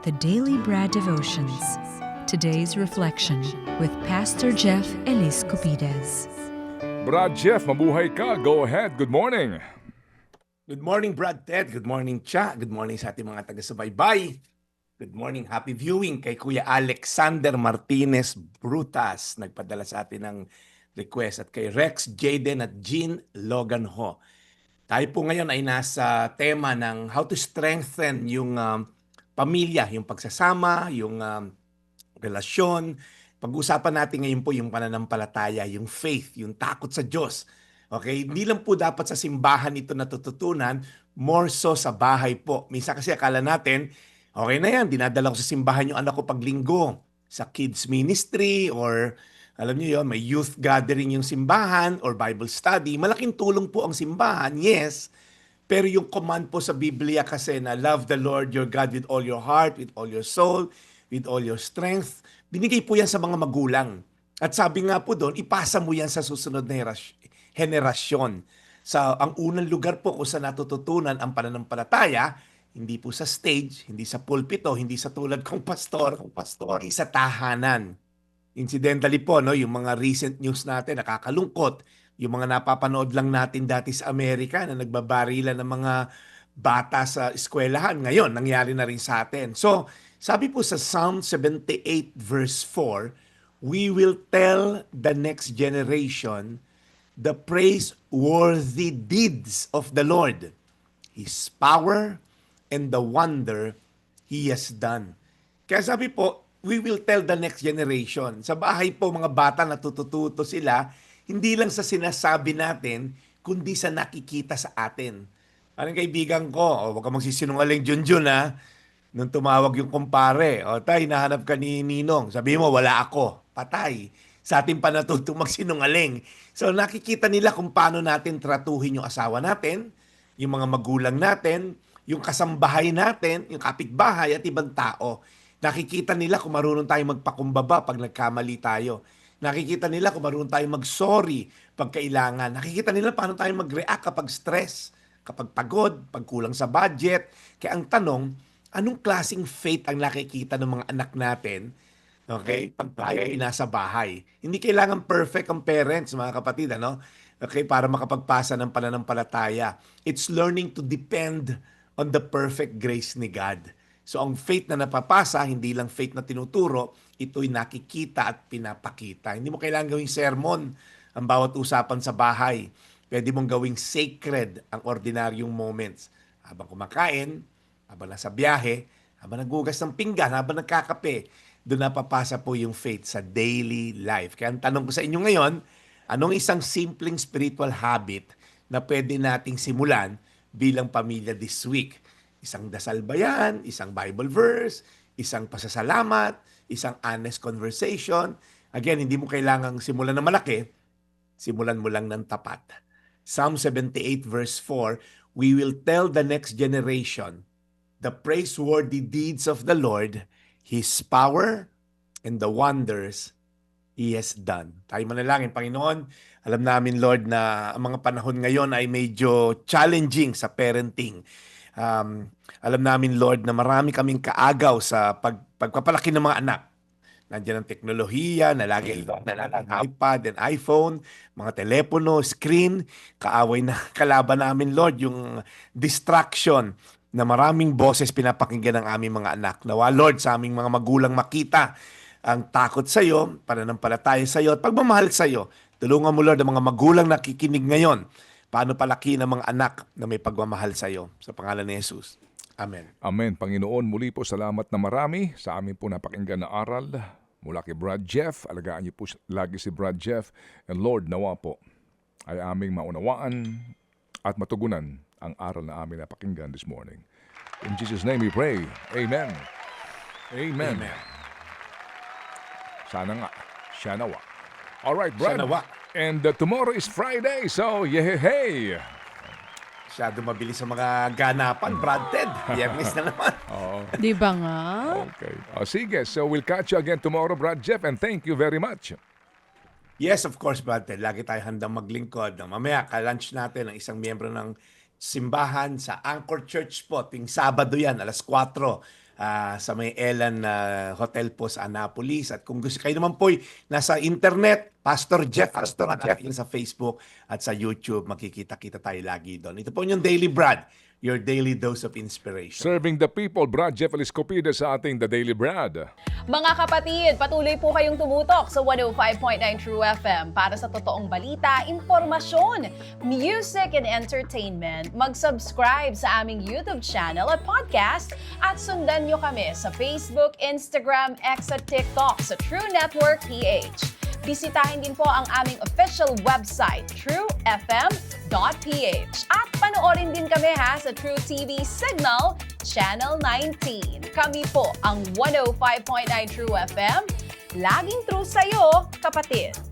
the Daily Bread Devotions. Today's reflection with Pastor Jeff Elis Cupides. Brad Jeff, mabuhay ka. Go ahead. Good morning. Good morning, Brad Ted. Good morning, Cha. Good morning sa ating mga taga-subaybay. Good morning, happy viewing kay Kuya Alexander Martinez Brutas. Nagpadala sa atin ng request. At kay Rex Jaden at Jean Logan Ho. Tayo po ngayon ay nasa tema ng how to strengthen yung pamilya, yung pagsasama, yung relasyon. Pag-usapan natin ngayon po yung pananampalataya, yung faith, yung takot sa Diyos. Okay? Hindi lang po dapat sa simbahan ito natututunan, more so sa bahay po. Minsan kasi akala natin, okay na yan, dinadala ko sa simbahan yung anak ko pag linggo, sa kids ministry, or alam niyo yon, may youth gathering yung simbahan, or Bible study. Malaking tulong po ang simbahan, yes. Pero yung command po sa Biblia kasi na love the Lord your God with all your heart, with all your soul, with all your strength, binigay po yan sa mga magulang. At sabi nga po doon, ipasa mo yan sa susunod na henerasyon. Ang unang lugar po kung saan natututunan ang pananampalataya, hindi po sa stage, hindi sa pulpito, hindi sa tulad kong pastor, hindi sa tahanan. Incidentally po, no, yung mga recent news natin, nakakalungkot. Yung mga napapanood lang natin dati sa Amerika na nagbabarilan ng mga bata sa eskwelahan. Ngayon, nangyari na rin sa atin. So, sabi po sa Psalm 78 verse 4, we will tell the next generation the praiseworthy deeds of the Lord, His power, and the wonder He has done. Kaya sabi po, we will tell the next generation. Sa bahay po, mga bata, natututo sila, hindi lang sa sinasabi natin, kundi sa nakikita sa atin. Parang kaibigan ko, huwag ka magsisinungaling, Junjun, ha? Nung tumawag yung kumpare, tay, nahanap ka ni Ninong. Sabi mo, wala ako. Patay. Sa atin pa natutong magsinungaling. So nakikita nila kung paano natin tratuhin yung asawa natin, yung mga magulang natin, yung kasambahay natin, yung kapitbahay at ibang tao. Nakikita nila kung marunong tayong magpakumbaba pag nagkamali tayo. Nakikita nila kung marunong tayong mag-sorry pag kailangan. Nakikita nila paano tayo mag-react kapag stress, kapag pagod, pag kulang sa budget. Kaya ang tanong, anong klaseng faith ang nakikita ng mga anak natin, okay, pag tayo ay nasa bahay? Hindi kailangan perfect ang parents, mga kapatid, ano? Okay, para makapagpasa ng pananampalataya. It's learning to depend on the perfect grace ni God. So ang faith na napapasa, hindi lang faith na tinuturo, ito'y nakikita at pinapakita. Hindi mo kailangan gawing sermon ang bawat usapan sa bahay. Pwede mong gawing sacred ang ordinaryong moments. Habang kumakain, habang nasa biyahe, habang nagugas ng pinggan, habang nagkakape, doon napapasa po yung faith sa daily life. Kaya ang tanong ko sa inyo ngayon, anong isang simpleng spiritual habit na pwede nating simulan bilang pamilya this week? Isang dasal ba yan? Isang Bible verse? Isang pasasalamat? Isang honest conversation? Again, hindi mo kailangang simulan ng malaki. Simulan mo lang ng tapat. Psalm 78 verse 4, we will tell the next generation the praiseworthy deeds of the Lord, His power, and the wonders He has done. Tayo manalangin, Panginoon. Alam namin, Lord, na ang mga panahon ngayon ay medyo challenging sa parenting. Alam namin, Lord, na marami kaming kaagaw sa pagpapalaki ng mga anak. Nandiyan ang teknolohiya, na lagi iPad and iPhone, mga telepono, screen. Kaaway na kalaban namin, Lord, yung distraction na maraming boses pinapakinggan ng aming mga anak. Nawa, Lord, sa aming mga magulang makita ang takot sa iyo, pananampalataya sa iyo, at pagmamahal sa iyo. Tulungan mo, Lord, ang mga magulang nakikinig ngayon. Paano palaki ng mga anak na may pagmamahal sa iyo. Sa pangalan ni Jesus. Amen. Amen. Panginoon, muli po salamat na marami sa amin po napakinggan na aral mula kay Brad Jeff. Alagaan niyo po lagi si Brad Jeff. And Lord, nawa po ay aming maunawaan at matugunan ang aral na aming napakinggan this morning. In Jesus' name we pray. Amen. Amen. Amen. Sana nga. Siya nawa. Alright, Brad. Siya nawa. And tomorrow is Friday, so hey. Masyado mabilis sa mga ganapan, Brad Ted. Biyernes na naman. Oo. Di ba nga? Okay. Sige, so we'll catch you again tomorrow, Brad Jeff, and thank you very much. Yes, of course, Brad Ted. Lagi tayo handang maglingkod. Mamaya, ka-lunch natin ang isang miyembro ng simbahan sa Anchor Church po. Ting Sabado yan, alas 4. sa may Ellen Hotel po sa Annapolis. At kung gusto kayo naman po nasa internet, Pastor Jeff sa Facebook at sa YouTube, makikita-kita tayo lagi doon. Ito po yung Daily Brad, your daily dose of inspiration. Serving the people, Brad Jeff Eliscopides sa ating The Daily Brad. Mga kapatid, patuloy po kayong tumutok sa 105.9 True FM para sa totoong balita, impormasyon, music and entertainment. Mag-subscribe sa aming YouTube channel at podcast at sundan nyo kami sa Facebook, Instagram, X at TikTok sa True Network PH. Bisitahin din po ang aming official website, truefm.ph. At panoorin din kami sa True TV Signal, Channel 19. Kami po ang 105.9 True FM. Laging true sa'yo, kapatid.